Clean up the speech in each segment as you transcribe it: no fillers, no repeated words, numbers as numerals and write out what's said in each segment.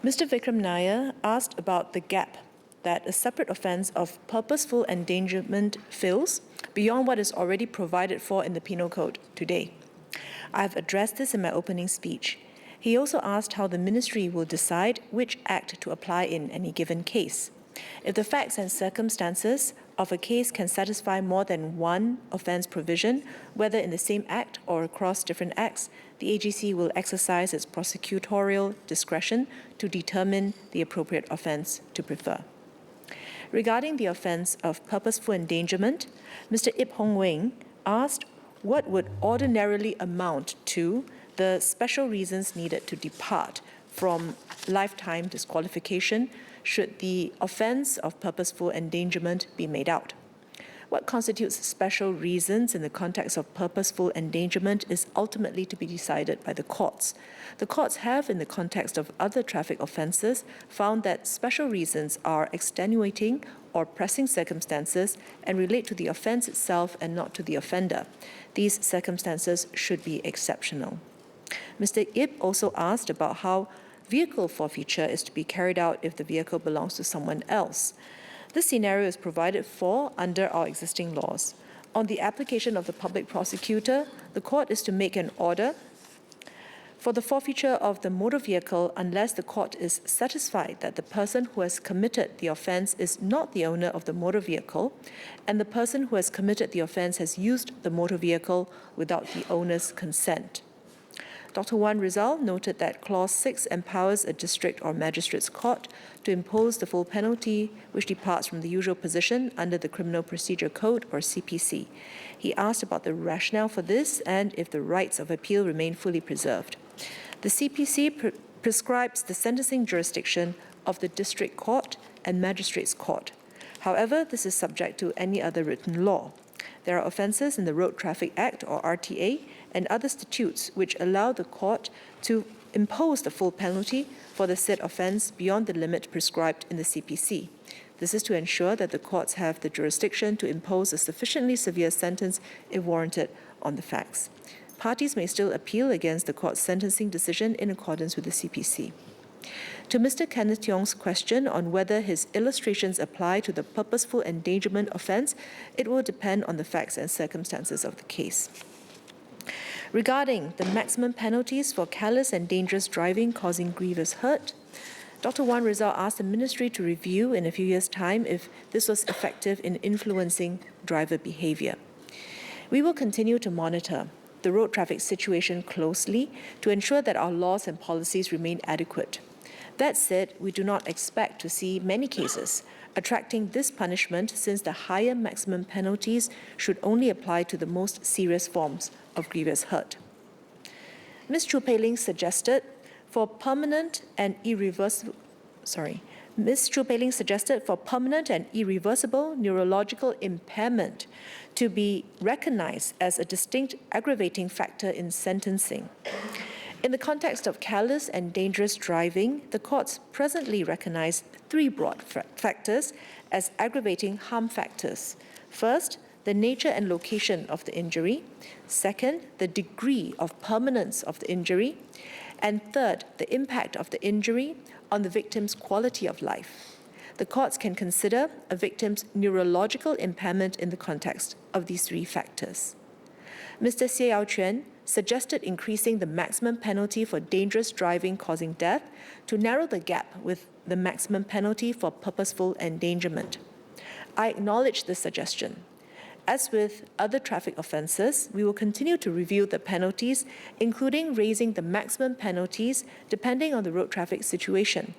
Mr. Vikram Nair asked about the gap that a separate offence of purposeful endangerment fills beyond what is already provided for in the Penal Code today. I have addressed this in my opening speech. He also asked how the Ministry will decide which act to apply in any given case. If the facts and circumstances of a case can satisfy more than one offence provision, whether in the same act or across different acts, the AGC will exercise its prosecutorial discretion to determine the appropriate offence to prefer. Regarding the offence of purposeful endangerment, Mr. Ip Hong Weng asked what would ordinarily amount to the special reasons needed to depart from lifetime disqualification should the offence of purposeful endangerment be made out. What constitutes special reasons in the context of purposeful endangerment is ultimately to be decided by the courts. The courts have, in the context of other traffic offences, found that special reasons are extenuating or pressing circumstances and relate to the offence itself and not to the offender. These circumstances should be exceptional. Mr. Ip also asked about how vehicle forfeiture is to be carried out if the vehicle belongs to someone else. This scenario is provided for under our existing laws. On the application of the public prosecutor, the court is to make an order for the forfeiture of the motor vehicle unless the court is satisfied that the person who has committed the offence is not the owner of the motor vehicle and the person who has committed the offence has used the motor vehicle without the owner's consent. Dr. Wan Rizal noted that Clause 6 empowers a district or magistrate's court to impose the full penalty which departs from the usual position under the Criminal Procedure Code or CPC. He asked about the rationale for this and if the rights of appeal remain fully preserved. The CPC prescribes the sentencing jurisdiction of the district court and magistrate's court. However, this is subject to any other written law. There are offences in the Road Traffic Act or RTA and other statutes which allow the court to impose the full penalty for the said offence beyond the limit prescribed in the CPC. This is to ensure that the courts have the jurisdiction to impose a sufficiently severe sentence if warranted on the facts. Parties may still appeal against the court's sentencing decision in accordance with the CPC. To Mr. Kenneth Tiong's question on whether his illustrations apply to the purposeful endangerment offence, it will depend on the facts and circumstances of the case. Regarding the maximum penalties for careless and dangerous driving causing grievous hurt, Dr. Wan Rizal asked the Ministry to review in a few years' time if this was effective in influencing driver behaviour. We will continue to monitor the road traffic situation closely to ensure that our laws and policies remain adequate. That said, we do not expect to see many cases attracting this punishment since the higher maximum penalties should only apply to the most serious forms of grievous hurt. Ms. Chu Pei-Ling suggested for permanent and irreversible neurological impairment to be recognized as a distinct aggravating factor in sentencing. In the context of careless and dangerous driving, the courts presently recognize three broad factors as aggravating harm factors. First, the nature and location of the injury. Second, the degree of permanence of the injury. And third, the impact of the injury on the victim's quality of life. The courts can consider a victim's neurological impairment in the context of these three factors. Mr. Xie Yao Quan suggested increasing the maximum penalty for dangerous driving causing death to narrow the gap with the maximum penalty for purposeful endangerment. I acknowledge this suggestion. As with other traffic offences, we will continue to review the penalties, including raising the maximum penalties depending on the road traffic situation.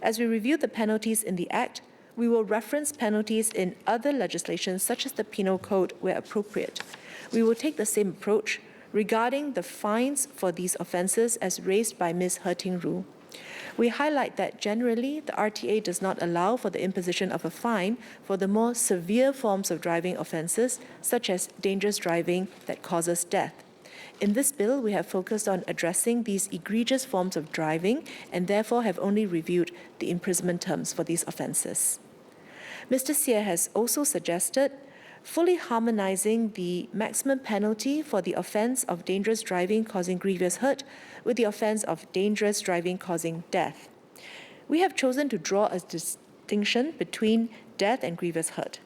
As we review the penalties in the Act, we will reference penalties in other legislation such as the Penal Code where appropriate. We will take the same approach regarding the fines for these offences as raised by Ms. He-Ting Ru. We highlight that generally the RTA does not allow for the imposition of a fine for the more severe forms of driving offences, such as dangerous driving that causes death. In this bill, we have focused on addressing these egregious forms of driving and therefore have only reviewed the imprisonment terms for these offences. Mr. Xie has also suggested fully harmonizing the maximum penalty for the offence of dangerous driving causing grievous hurt with the offence of dangerous driving causing death. We have chosen to draw a distinction between death and grievous hurt.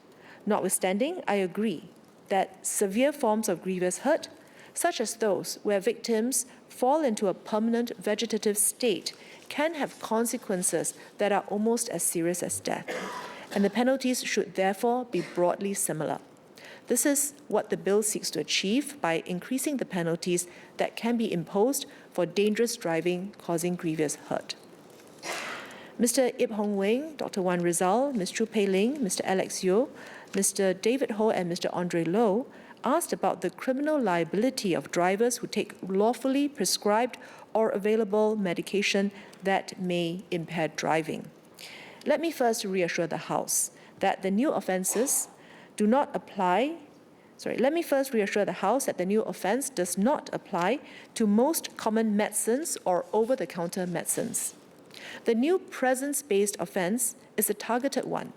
Notwithstanding, I agree that severe forms of grievous hurt, such as those where victims fall into a permanent vegetative state, can have consequences that are almost as serious as death, and the penalties should therefore be broadly similar. This is what the bill seeks to achieve by increasing the penalties that can be imposed for dangerous driving causing grievous hurt. Mr. Ip Hong Weng, Dr. Wan Rizal, Ms. Chu Pei Ling, Mr. Alex Yeo, Mr. David Ho, and Mr. Andre Low asked about the criminal liability of drivers who take lawfully prescribed or available medication that may impair driving. Let me first reassure the House that the new offences do not apply. Let me first reassure the House that the new offence does not apply to most common medicines or over-the-counter medicines. The new presence-based offence is a targeted one.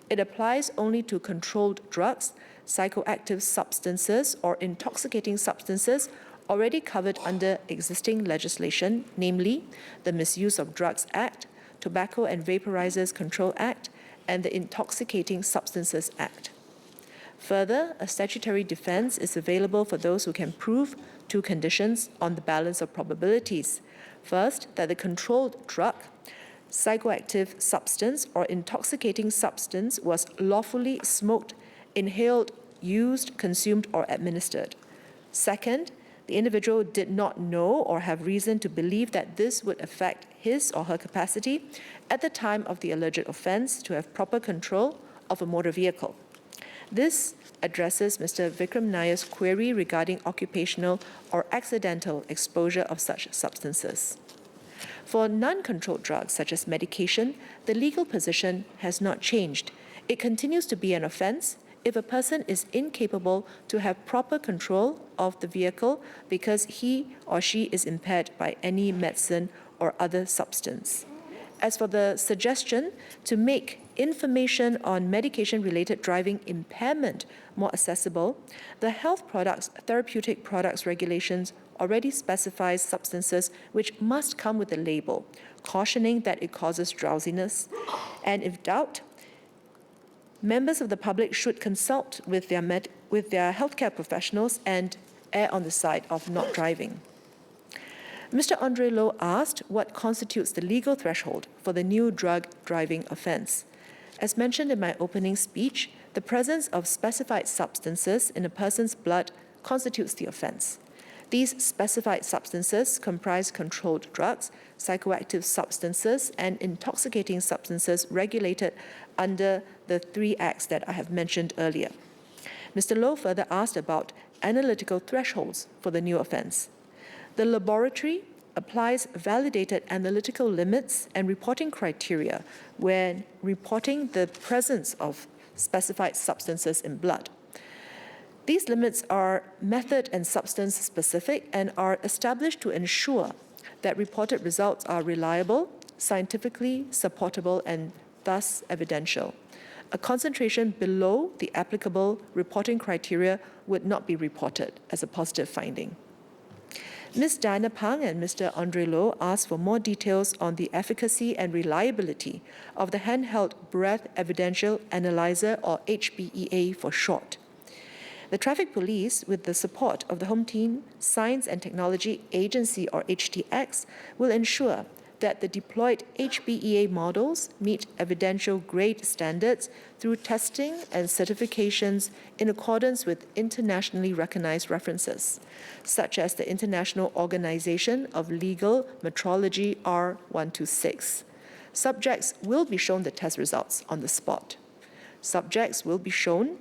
It applies only to controlled drugs, psychoactive substances, or intoxicating substances already covered under existing legislation, namely the Misuse of Drugs Act, Tobacco and Vaporizers Control Act, and the Intoxicating Substances Act. Further, a statutory defence is available for those who can prove two conditions on the balance of probabilities. First, that the controlled drug, psychoactive substance, or intoxicating substance was lawfully smoked, inhaled, used, consumed, or administered. Second, the individual did not know or have reason to believe that this would affect his or her capacity at the time of the alleged offence to have proper control of a motor vehicle. This addresses Mr. Vikram Nair's query regarding occupational or accidental exposure of such substances. For non-controlled drugs, such as medication, the legal position has not changed. It continues to be an offence if a person is incapable to have proper control of the vehicle because he or she is impaired by any medicine or other substance. As for the suggestion to make information on medication-related driving impairment more accessible, the Health Products, Therapeutic Products Regulations already specifies substances which must come with a label, cautioning that it causes drowsiness. And if doubt, members of the public should consult with their healthcare professionals and err on the side of not driving. Mr. Andre Low asked what constitutes the legal threshold for the new drug driving offence. As mentioned in my opening speech, the presence of specified substances in a person's blood constitutes the offence. These specified substances comprise controlled drugs, psychoactive substances, and intoxicating substances regulated under the 3 acts that I have mentioned earlier. Mr. Low further asked about analytical thresholds for the new offence. The laboratory applies validated analytical limits and reporting criteria when reporting the presence of specified substances in blood. These limits are method and substance specific and are established to ensure that reported results are reliable, scientifically supportable, and thus evidential. A concentration below the applicable reporting criteria would not be reported as a positive finding. Ms. Diana Pang and Mr. Andre Low asked for more details on the efficacy and reliability of the handheld breath evidential analyzer, or HBEA for short. The Traffic Police, with the support of the Home Team Science and Technology Agency, or HTX, will ensure that the deployed HBEA models meet evidential grade standards through testing and certifications in accordance with internationally recognized references, such as the International Organization of Legal Metrology R126. Subjects will be shown the test results on the spot. Subjects will be shown,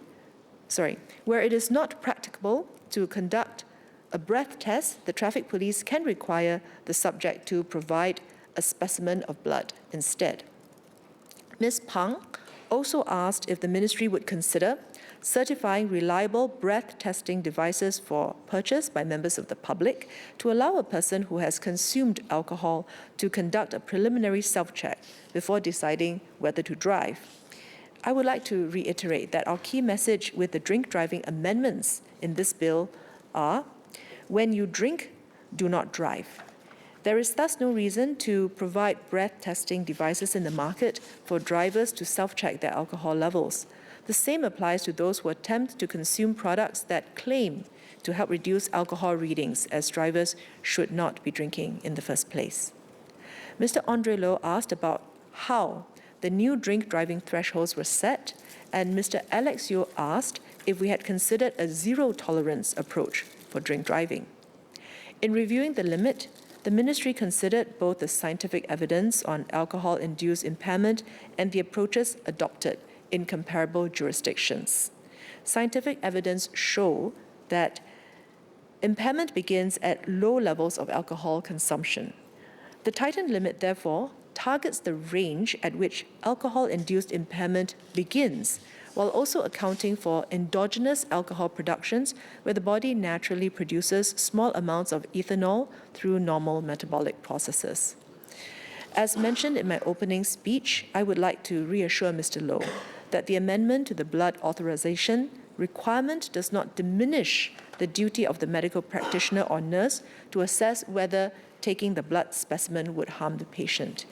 where it is not practicable to conduct a breath test, the Traffic Police can require the subject to provide a specimen of blood instead. Ms. Pang also asked if the ministry would consider certifying reliable breath testing devices for purchase by members of the public to allow a person who has consumed alcohol to conduct a preliminary self-check before deciding whether to drive. I would like to reiterate that our key message with the drink driving amendments in this bill are: when you drink, do not drive. There is thus no reason to provide breath testing devices in the market for drivers to self-check their alcohol levels. The same applies to those who attempt to consume products that claim to help reduce alcohol readings, as drivers should not be drinking in the first place. Mr. Andre Low asked about how the new drink driving thresholds were set, and Mr. Alex Yeo asked if we had considered a zero-tolerance approach for drink driving. In reviewing the limit, the Ministry considered both the scientific evidence on alcohol-induced impairment and the approaches adopted in comparable jurisdictions. Scientific evidence show that impairment begins at low levels of alcohol consumption. The tightened limit, therefore, targets the range at which alcohol-induced impairment begins, while also accounting for endogenous alcohol productions where the body naturally produces small amounts of ethanol through normal metabolic processes. As mentioned in my opening speech, I would like to reassure Mr. Low that the amendment to the blood authorization requirement does not diminish the duty of the medical practitioner or nurse to assess whether taking the blood specimen would harm the patient.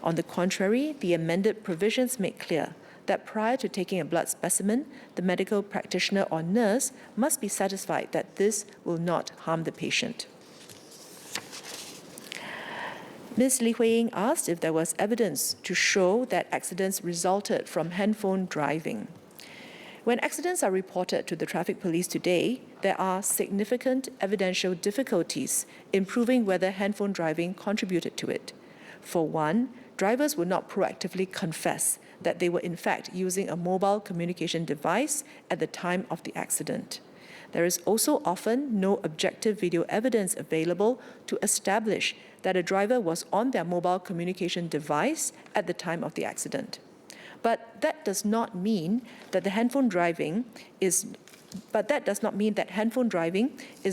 On the contrary, the amended provisions make clear that prior to taking a blood specimen, the medical practitioner or nurse must be satisfied that this will not harm the patient. Ms. Li Hui-ying asked if there was evidence to show that accidents resulted from handphone driving. When accidents are reported to the traffic police today, there are significant evidential difficulties in proving whether handphone driving contributed to it. For one, drivers would not proactively confess that they were in fact using a mobile communication device at the time of the accident. There is also often no objective video evidence available to establish that a driver was on their mobile communication device at the time of the accident. But that does not mean that handphone driving is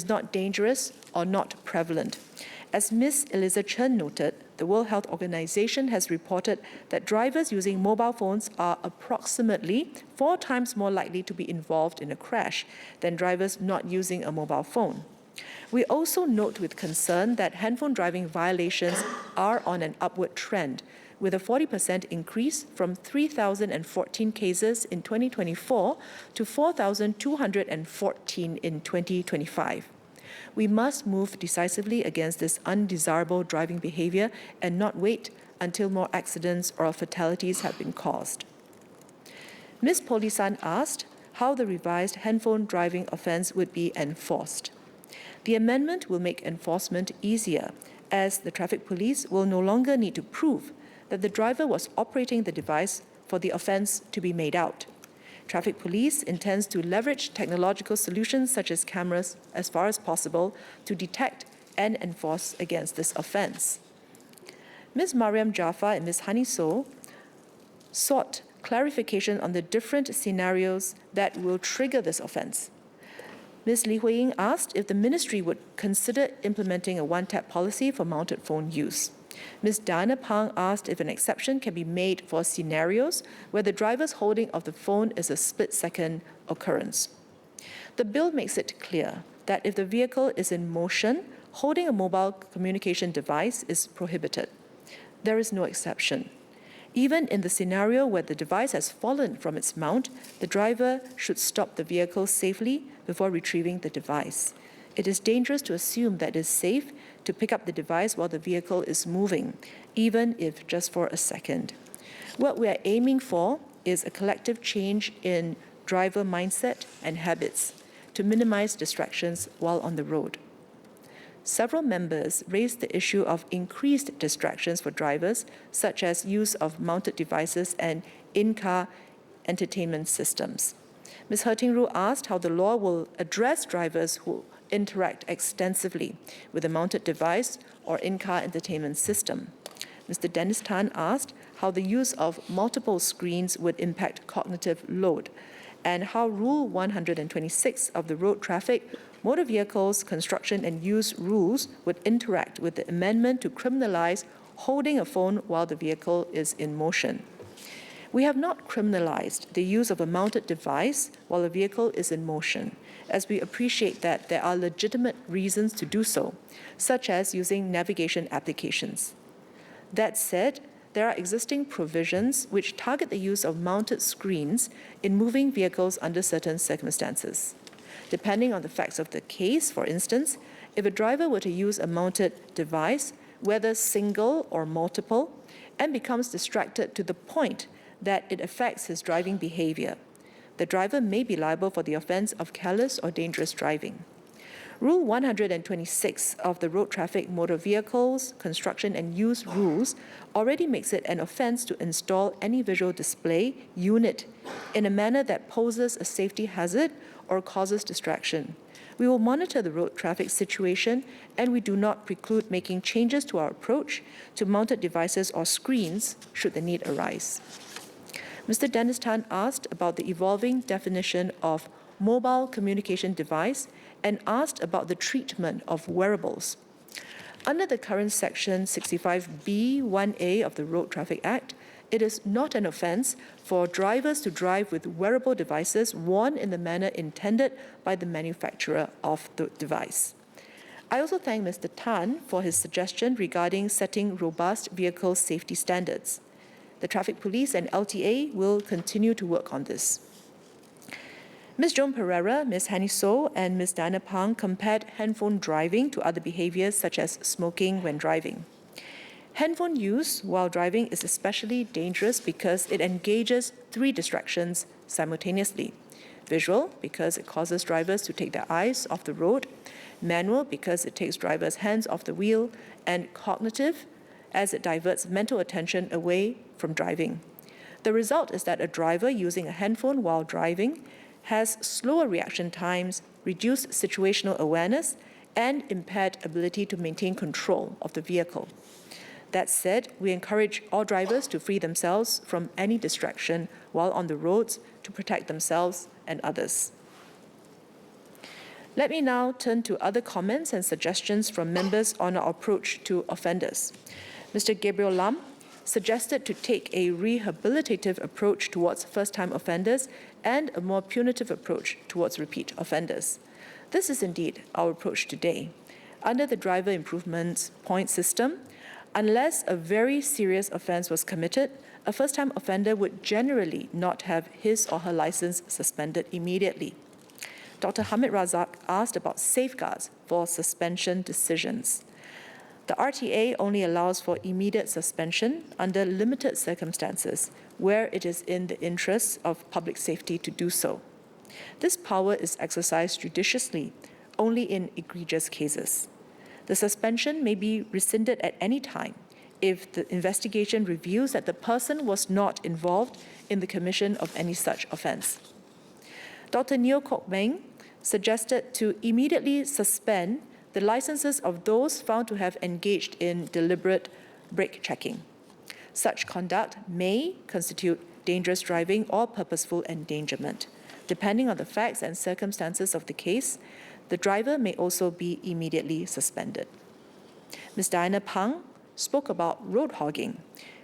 not dangerous or not prevalent. As Ms. Eliza Chen noted, the World Health Organization has reported that drivers using mobile phones are approximately 4 times more likely to be involved in a crash than drivers not using a mobile phone. We also note with concern that handphone driving violations are on an upward trend, with a 40% increase from 3,014 cases in 2024 to 4,214 in 2025. We must move decisively against this undesirable driving behavior and not wait until more accidents or fatalities have been caused. Ms. Polisan asked how the revised handphone driving offence would be enforced. The amendment will make enforcement easier, as the traffic police will no longer need to prove that the driver was operating the device for the offence to be made out. Traffic police intends to leverage technological solutions such as cameras as far as possible to detect and enforce against this offence. Ms. Mariam Jaffa and Ms. Hani So sought clarification on the different scenarios that will trigger this offence. Ms. Li Hui-ying asked if the ministry would consider implementing a one-tap policy for mounted phone use. Ms. Diana Pang asked if an exception can be made for scenarios where the driver's holding of the phone is a split-second occurrence. The bill makes it clear that if the vehicle is in motion, holding a mobile communication device is prohibited. There is no exception. Even in the scenario where the device has fallen from its mount, the driver should stop the vehicle safely before retrieving the device. It is dangerous to assume that it is safe to pick up the device while the vehicle is moving, even if just for a second. What we are aiming for is a collective change in driver mindset and habits to minimize distractions while on the road. Several members raised the issue of increased distractions for drivers, such as use of mounted devices and in-car entertainment systems. Ms. Hertingru asked how the law will address drivers who interact extensively with a mounted device or in-car entertainment system. Mr. Dennis Tan asked how the use of multiple screens would impact cognitive load, and how Rule 126 of the Road Traffic, Motor Vehicles, Construction and Use rules would interact with the amendment to criminalize holding a phone while the vehicle is in motion. We have not criminalized the use of a mounted device while a vehicle is in motion, as we appreciate that there are legitimate reasons to do so, such as using navigation applications. That said, there are existing provisions which target the use of mounted screens in moving vehicles under certain circumstances. Depending on the facts of the case, for instance, if a driver were to use a mounted device, whether single or multiple, and becomes distracted to the point that it affects his driving behavior, the driver may be liable for the offense of careless or dangerous driving. Rule 126 of the Road Traffic Motor Vehicles, Construction and Use Rules already makes it an offense to install any visual display unit in a manner that poses a safety hazard or causes distraction. We will monitor the road traffic situation, and we do not preclude making changes to our approach to mounted devices or screens should the need arise. Mr. Dennis Tan asked about the evolving definition of mobile communication device and asked about the treatment of wearables. Under the current Section 65B(1)(a) of the Road Traffic Act, it is not an offense for drivers to drive with wearable devices worn in the manner intended by the manufacturer of the device. I also thank Mr. Tan for his suggestion regarding setting robust vehicle safety standards. The Traffic Police and LTA will continue to work on this. Ms. Joan Pereira, Ms. Hanny So, and Ms. Diana Pang compared handphone driving to other behaviors such as smoking when driving. Handphone use while driving is especially dangerous because it engages 3 distractions simultaneously. Visual, because it causes drivers to take their eyes off the road. Manual, because it takes drivers' hands off the wheel. And cognitive, as it diverts mental attention away from driving. The result is that a driver using a handphone while driving has slower reaction times, reduced situational awareness, and impaired ability to maintain control of the vehicle. That said, we encourage all drivers to free themselves from any distraction while on the roads to protect themselves and others. Let me now turn to other comments and suggestions from members on our approach to offenders. Mr. Gabriel Lam suggested to take a rehabilitative approach towards first-time offenders and a more punitive approach towards repeat offenders. This is indeed our approach today. Under the driver improvement point system, unless a very serious offense was committed, a first-time offender would generally not have his or her license suspended immediately. Dr. Hamid Razak asked about safeguards for suspension decisions. The RTA only allows for immediate suspension under limited circumstances where it is in the interests of public safety to do so. This power is exercised judiciously only in egregious cases. The suspension may be rescinded at any time if the investigation reveals that the person was not involved in the commission of any such offense. Dr. Neo Kok Meng suggested to immediately suspend the licenses of those found to have engaged in deliberate brake checking. Such conduct may constitute dangerous driving or purposeful endangerment. Depending on the facts and circumstances of the case, the driver may also be immediately suspended. Ms. Diana Pang spoke about road hogging,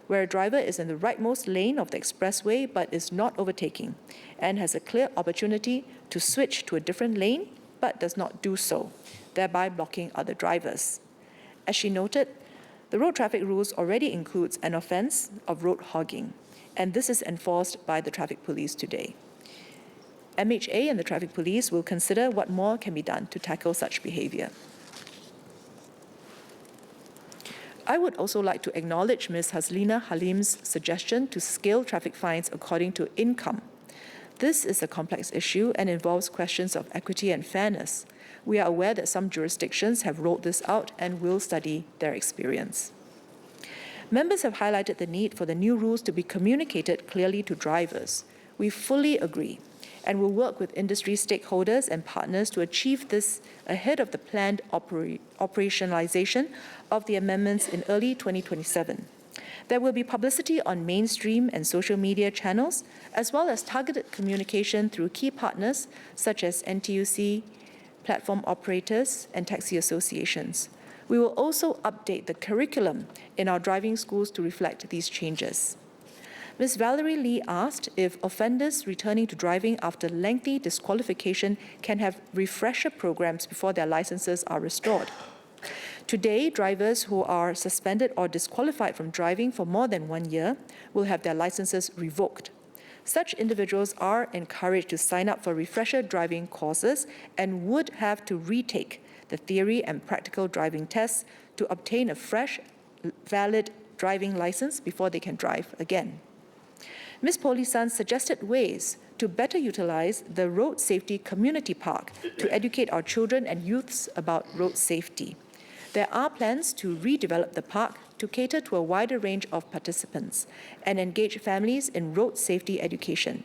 where a driver is in the rightmost lane of the expressway but is not overtaking and has a clear opportunity to switch to a different lane but does not do so, thereby blocking other drivers. As she noted, the road traffic rules already includes an offense of road hogging, and this is enforced by the traffic police today. MHA and the traffic police will consider what more can be done to tackle such behavior. I would also like to acknowledge Ms. Haslina Halim's suggestion to scale traffic fines according to income. This is a complex issue and involves questions of equity and fairness. We are aware that some jurisdictions have rolled this out and will study their experience. Members have highlighted the need for the new rules to be communicated clearly to drivers. We fully agree and will work with industry stakeholders and partners to achieve this ahead of the planned operationalization of the amendments in early 2027. There will be publicity on mainstream and social media channels, as well as targeted communication through key partners such as NTUC, platform operators, and taxi associations. We will also update the curriculum in our driving schools to reflect these changes. Ms. Valerie Lee asked if offenders returning to driving after lengthy disqualification can have refresher programs before their licenses are restored. Today, drivers who are suspended or disqualified from driving for more than 1 year will have their licenses revoked. Such individuals are encouraged to sign up for refresher driving courses and would have to retake the theory and practical driving tests to obtain a fresh, valid driving license before they can drive again. Ms. Polisan suggested ways to better utilize the Road Safety Community Park to educate our children and youths about road safety. There are plans to redevelop the park to cater to a wider range of participants and engage families in road safety education.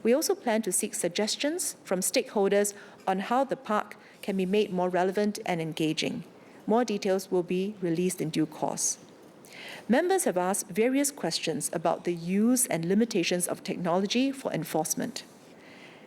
We also plan to seek suggestions from stakeholders on how the park can be made more relevant and engaging. More details will be released in due course. Members have asked various questions about the use and limitations of technology for enforcement.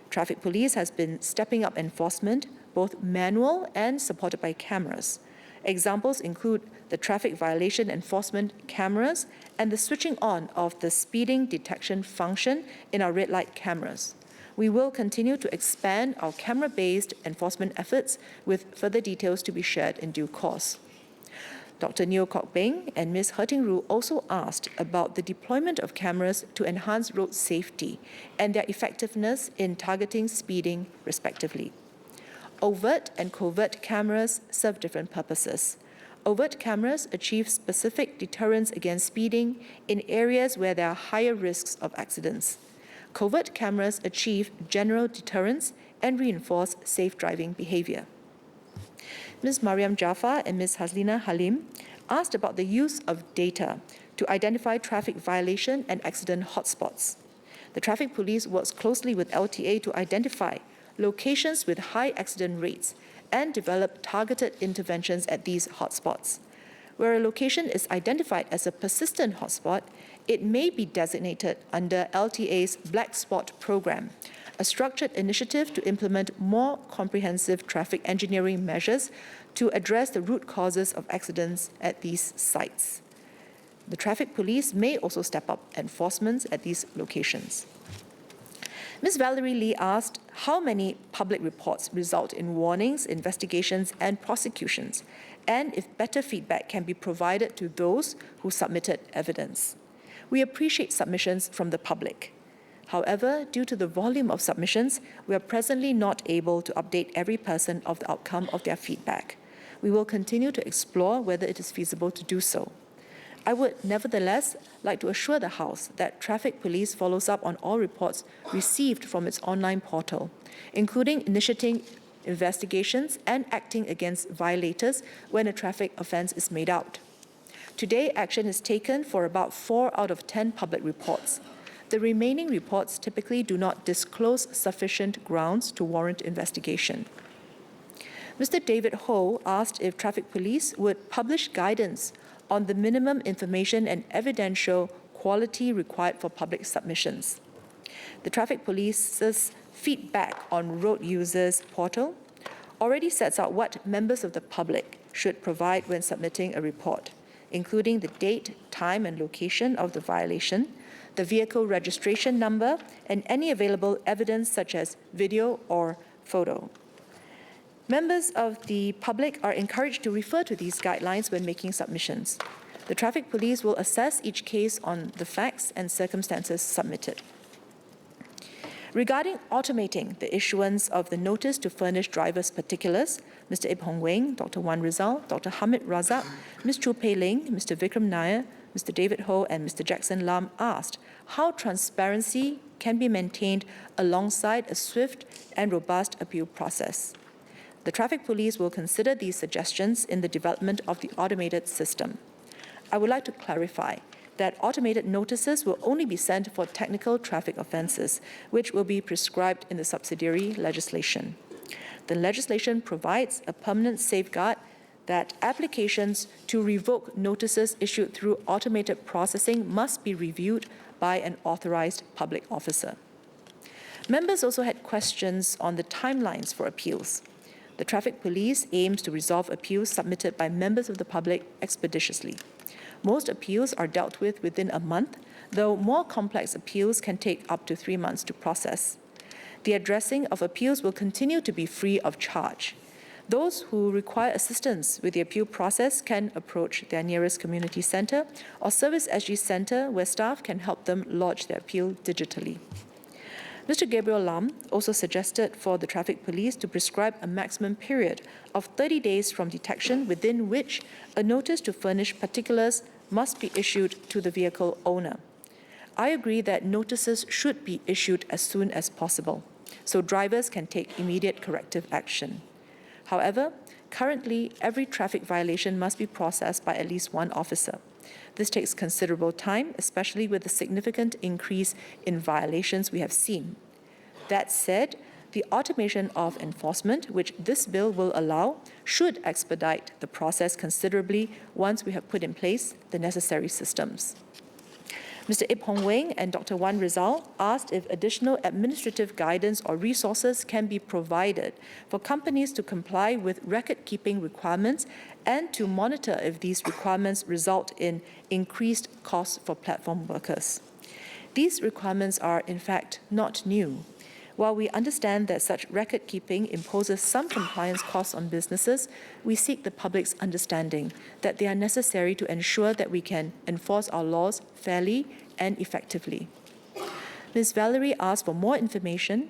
Traffic Police has been stepping up enforcement, both manual and supported by cameras. Examples include the traffic violation enforcement cameras and the switching on of the speeding detection function in our red light cameras. We will continue to expand our camera-based enforcement efforts with further details to be shared in due course. Dr. Neo Kok Beng and Ms. Herting Roo also asked about the deployment of cameras to enhance road safety and their effectiveness in targeting speeding, respectively. Overt and covert cameras serve different purposes. Overt cameras achieve specific deterrence against speeding in areas where there are higher risks of accidents. Covert cameras achieve general deterrence and reinforce safe driving behavior. Ms. Mariam Jaffa and Ms. Haslina Halim asked about the use of data to identify traffic violation and accident hotspots. The Traffic Police works closely with LTA to identify locations with high accident rates and develop targeted interventions at these hotspots. Where a location is identified as a persistent hotspot, it may be designated under LTA's Black Spot program, a structured initiative to implement more comprehensive traffic engineering measures to address the root causes of accidents at these sites. The Traffic Police may also step up enforcement at these locations. Ms. Valerie Lee asked how many public reports result in warnings, investigations, and prosecutions, and if better feedback can be provided to those who submitted evidence. We appreciate submissions from the public. However, due to the volume of submissions, we are presently not able to update every person of the outcome of their feedback. We will continue to explore whether it is feasible to do so. I would nevertheless like to assure the House that Traffic Police follows up on all reports received from its online portal, including initiating investigations and acting against violators when a traffic offence is made out. Today, action is taken for about 4 out of 10 public reports. The remaining reports typically do not disclose sufficient grounds to warrant investigation. Mr. David Ho asked if Traffic Police would publish guidance on the minimum information and evidential quality required for public submissions. The Traffic Police's feedback on road users portal already sets out what members of the public should provide when submitting a report, including the date, time, and location of the violation, the vehicle registration number, and any available evidence such as video or photo. Members of the public are encouraged to refer to these guidelines when making submissions. The Traffic Police will assess each case on the facts and circumstances submitted. Regarding automating the issuance of the notice to furnish drivers' particulars, Mr. Ip Hong Weng, Dr. Wan Rizal, Dr. Hamid Razak, Ms. Chu Pei Ling, Mr. Vikram Nair, Mr. David Ho, and Mr. Jackson Lam asked how transparency can be maintained alongside a swift and robust appeal process. The Traffic Police will consider these suggestions in the development of the automated system. I would like to clarify that automated notices will only be sent for technical traffic offences, which will be prescribed in the subsidiary legislation. The legislation provides a permanent safeguard that applications to revoke notices issued through automated processing must be reviewed by an authorized public officer. Members also had questions on the timelines for appeals. The Traffic Police aims to resolve appeals submitted by members of the public expeditiously. Most appeals are dealt with within a month, though more complex appeals can take up to 3 months to process. The addressing of appeals will continue to be free of charge. Those who require assistance with the appeal process can approach their nearest community centre or Service SG centre where staff can help them lodge their appeal digitally. Mr. Gabriel Lam also suggested for the traffic police to prescribe a maximum period of 30 days from detection within which a notice to furnish particulars must be issued to the vehicle owner. I agree that notices should be issued as soon as possible, so drivers can take immediate corrective action. However, currently, every traffic violation must be processed by at least one officer. This takes considerable time, especially with the significant increase in violations we have seen. That said, the automation of enforcement, which this bill will allow, should expedite the process considerably once we have put in place the necessary systems. Mr. Ip Hong Weng and Dr. Wan Rizal asked if additional administrative guidance or resources can be provided for companies to comply with record-keeping requirements and to monitor if these requirements result in increased costs for platform workers. These requirements are, in fact, not new. While we understand that such record-keeping imposes some compliance costs on businesses, we seek the public's understanding that they are necessary to ensure that we can enforce our laws fairly and effectively. Ms. Valerie Lee asked for more information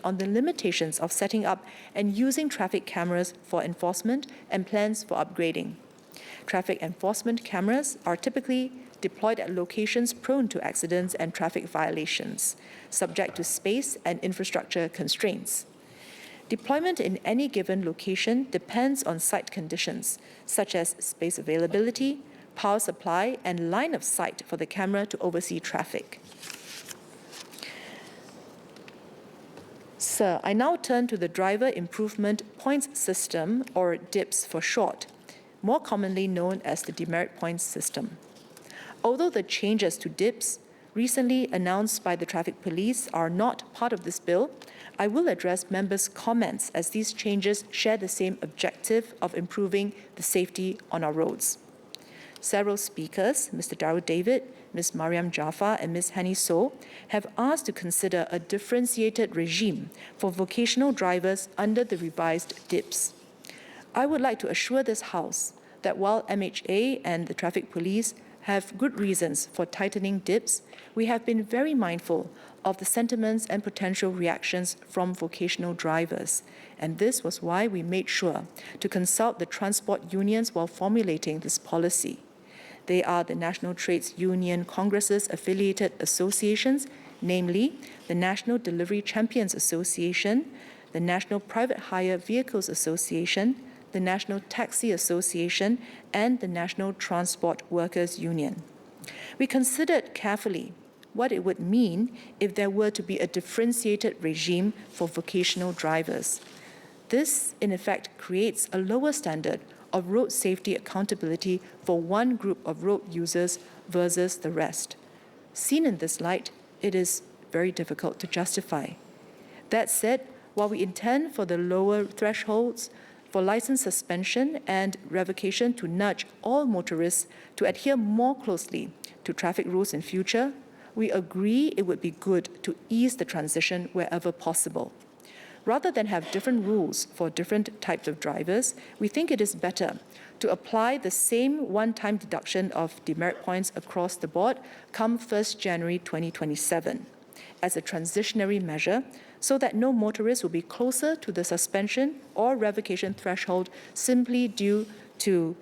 on the limitations of setting up and using traffic cameras for enforcement and plans for upgrading. Traffic enforcement cameras are typically deployed at locations prone to accidents and traffic violations, subject to space and infrastructure constraints. Deployment in any given location depends on site conditions, such as space availability, power supply, and line of sight for the camera to oversee traffic. Sir, I now turn to the Driver Improvement Points System, or DIPS for short, more commonly known as the Demerit Points System. Although the changes to DIPS recently announced by the traffic police are not part of this bill, I will address members' comments as these changes share the same objective of improving the safety on our roads. Several speakers, Mr. Darrell David, Ms. Mariam Jaffa, and Ms. Hani So, have asked to consider a differentiated regime for vocational drivers under the revised DIPS. I would like to assure this House that while MHA and the traffic police have good reasons for tightening DIPS, we have been very mindful of the sentiments and potential reactions from vocational drivers. And this was why we made sure to consult the transport unions while formulating this policy. They are the National Trades Union Congress's affiliated associations, namely the National Delivery Champions Association, the National Private Hire Vehicles Association, the National Taxi Association, and the National Transport Workers Union. We considered carefully what it would mean if there were to be a differentiated regime for vocational drivers. This, in effect, creates a lower standard of road safety accountability for one group of road users versus the rest. Seen in this light, it is very difficult to justify. That said, while we intend for the lower thresholds for license suspension and revocation to nudge all motorists to adhere more closely to traffic rules in future, we agree it would be good to ease the transition wherever possible. Rather than have different rules for different types of drivers, we think it is better to apply the same one-time deduction of demerit points across the board come 1st January 2027 as a transitionary measure so that no motorist will be closer to the suspension or revocation threshold simply due to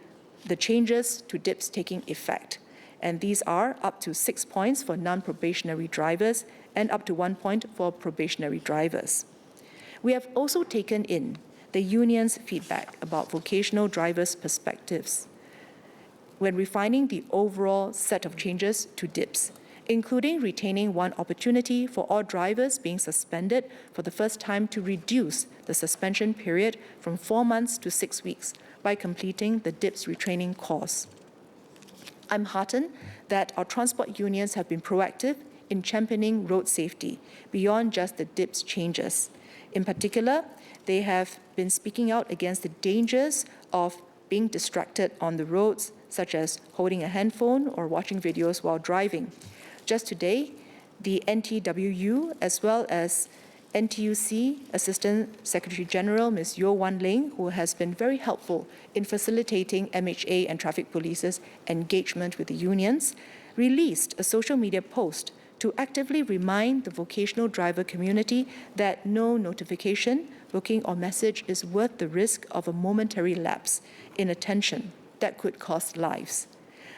the changes to DIPS taking effect. And these are up to 6 points for non-probationary drivers and up to 1 point for probationary drivers. We have also taken in the union's feedback about vocational drivers' perspectives when refining the overall set of changes to DIPS, including retaining one opportunity for all drivers being suspended for the first time to reduce the suspension period from 4 months to 6 weeks by completing the DIPS retraining course. I'm heartened that our transport unions have been proactive in championing road safety beyond just the DIPS changes. In particular, they have been speaking out against the dangers of being distracted on the roads, such as holding a handphone or watching videos while driving. Just today, the NTWU, as well as NTUC Assistant Secretary General Ms. Yeo Wan Ling, who has been very helpful in facilitating MHA and traffic police's engagement with the unions, released a social media post to actively remind the vocational driver community that no notification, booking, or message is worth the risk of a momentary lapse in attention that could cost lives.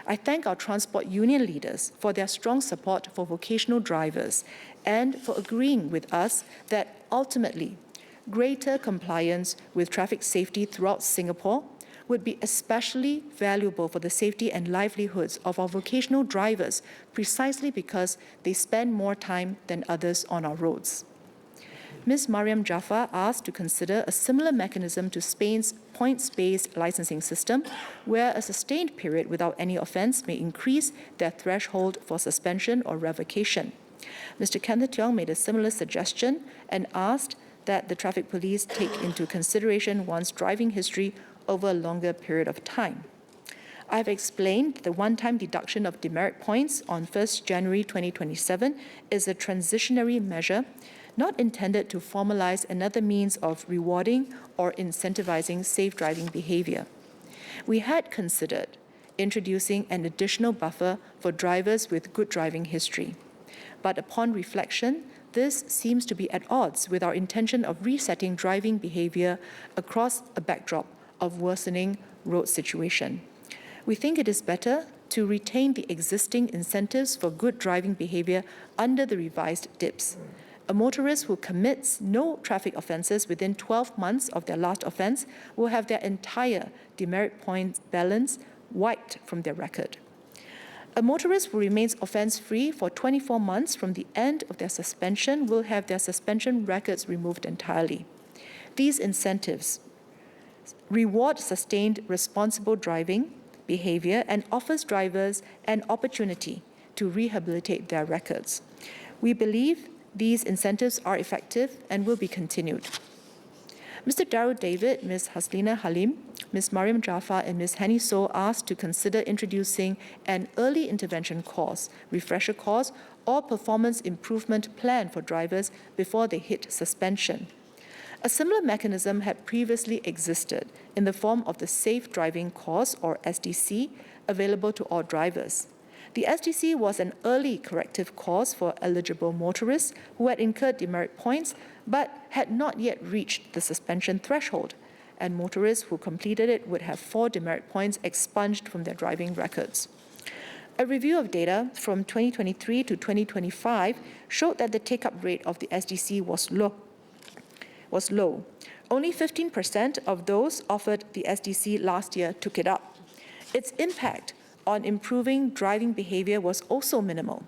I thank our transport union leaders for their strong support for vocational drivers and for agreeing with us that ultimately greater compliance with traffic safety throughout Singapore would be especially valuable for the safety and livelihoods of our vocational drivers precisely because they spend more time than others on our roads. Ms. Mariam Jaffa asked to consider a similar mechanism to Spain's points-based licensing system, where a sustained period without any offence may increase their threshold for suspension or revocation. Mr. Kenneth Tiong made a similar suggestion and asked that the traffic police take into consideration one's driving history over a longer period of time. I have explained the one-time deduction of demerit points on 1st January 2027 is a transitionary measure not intended to formalize another means of rewarding or incentivizing safe driving behavior. We had considered introducing an additional buffer for drivers with good driving history. But upon reflection, this seems to be at odds with our intention of resetting driving behavior across a backdrop of worsening road situation. We think it is better to retain the existing incentives for good driving behavior under the revised DIPS. A motorist who commits no traffic offences within 12 months of their last offence will have their entire demerit points balance wiped from their record. A motorist who remains offence-free for 24 months from the end of their suspension will have their suspension records removed entirely. These incentives reward sustained responsible driving behavior and offers drivers an opportunity to rehabilitate their records. We believe these incentives are effective and will be continued. Mr. Darryl David, Ms. Haslina Halim, Ms. Mariam Jaffa, and Ms. Henny So asked to consider introducing an early intervention course, refresher course, or performance improvement plan for drivers before they hit suspension. A similar mechanism had previously existed in the form of the Safe Driving Course, or SDC, available to all drivers. The SDC was an early corrective course for eligible motorists who had incurred demerit points but had not yet reached the suspension threshold, and motorists who completed it would have 4 demerit points expunged from their driving records. A review of data from 2023 to 2025 showed that the take-up rate of the SDC was low. Only 15% of those offered the SDC last year took it up. Its impact on improving driving behavior was also minimal,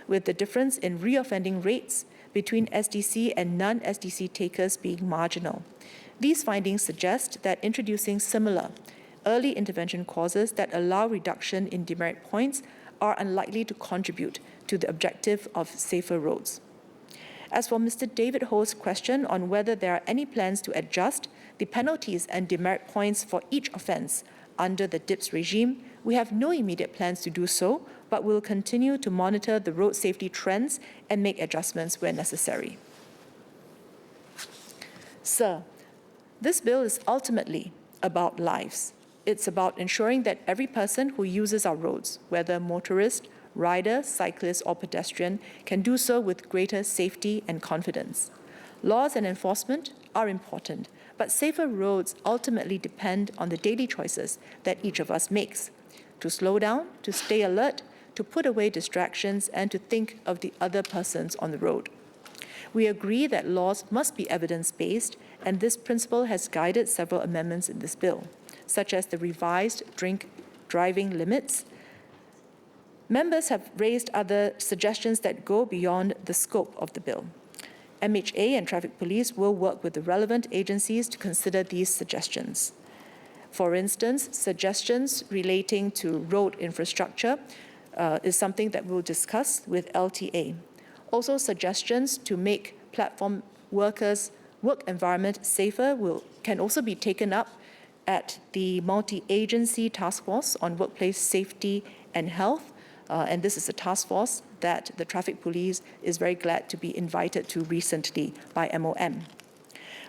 with the difference in reoffending rates between SDC and non-SDC takers being marginal. These findings suggest that introducing similar early intervention courses that allow reduction in demerit points are unlikely to contribute to the objective of safer roads. As for Mr. David Ho's question on whether there are any plans to adjust the penalties and demerit points for each offence under the DIPS regime, we have no immediate plans to do so, but will continue to monitor the road safety trends and make adjustments where necessary. Sir, this bill is ultimately about lives. It's about ensuring that every person who uses our roads, whether motorist, rider, cyclist, or pedestrian, can do so with greater safety and confidence. Laws and enforcement are important, but safer roads ultimately depend on the daily choices that each of us makes: to slow down, to stay alert, to put away distractions, and to think of the other persons on the road. We agree that laws must be evidence-based, and this principle has guided several amendments in this bill, such as the revised drink driving limits. Members have raised other suggestions that go beyond the scope of the bill. MHA and traffic police will work with the relevant agencies to consider these suggestions. For instance, suggestions relating to road infrastructure is something that we'll discuss with LTA. Also, suggestions to make platform workers' work environment safer can also be taken up at the multi-agency task force on workplace safety and health, and this is a task force that the traffic police is very glad to be invited to recently by MOM.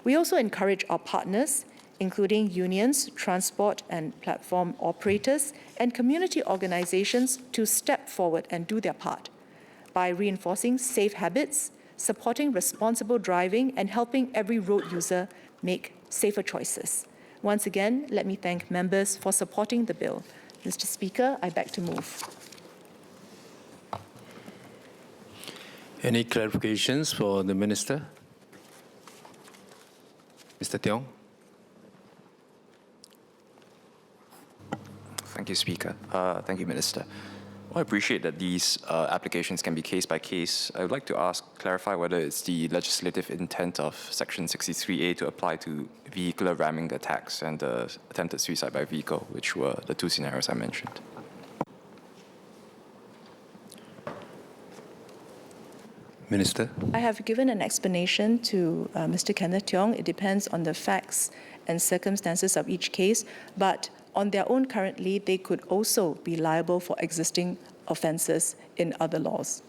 We also encourage our partners, including unions, transport and platform operators, and community organizations to step forward and do their part by reinforcing safe habits, supporting responsible driving, and helping every road user make safer choices. Once again, let me thank members for supporting the bill. Mr. Speaker, I beg to move. Any clarifications for the Minister? Mr. Tiong. Thank you, Speaker. Thank you, Minister. Well, I appreciate that these applications can be case by case. I would like to clarify whether it's the legislative intent of Section 63A to apply to vehicular ramming attacks and attempted suicide by vehicle, which were the two scenarios I mentioned. Minister. I have given an explanation to Mr. Kenneth Tiong. It depends on the facts and circumstances of each case, but on their own currently, they could also be liable for existing offences in other laws.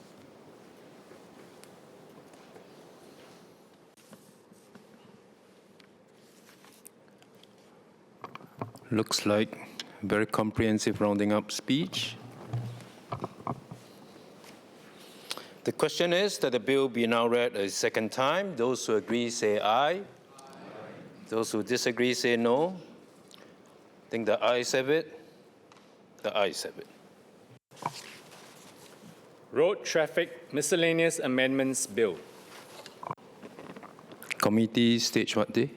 Looks like a very comprehensive rounding up speech. The question is that the bill be now read a second time. Those who agree say aye. Aye. Those who disagree say no. I think the ayes have it. The ayes have it. Road Traffic Miscellaneous Amendments Bill. Committee stage what day?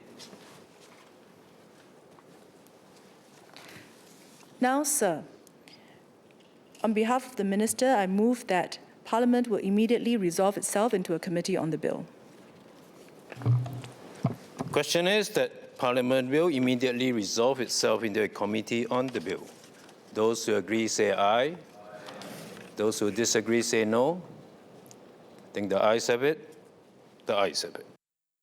Now, sir, on behalf of the Minister, I move that Parliament will immediately resolve itself into a committee on the bill. Question is that Parliament will immediately resolve itself into a committee on the bill. Those who agree say aye. Aye. Those who disagree say no. I think the ayes have it. The ayes have it.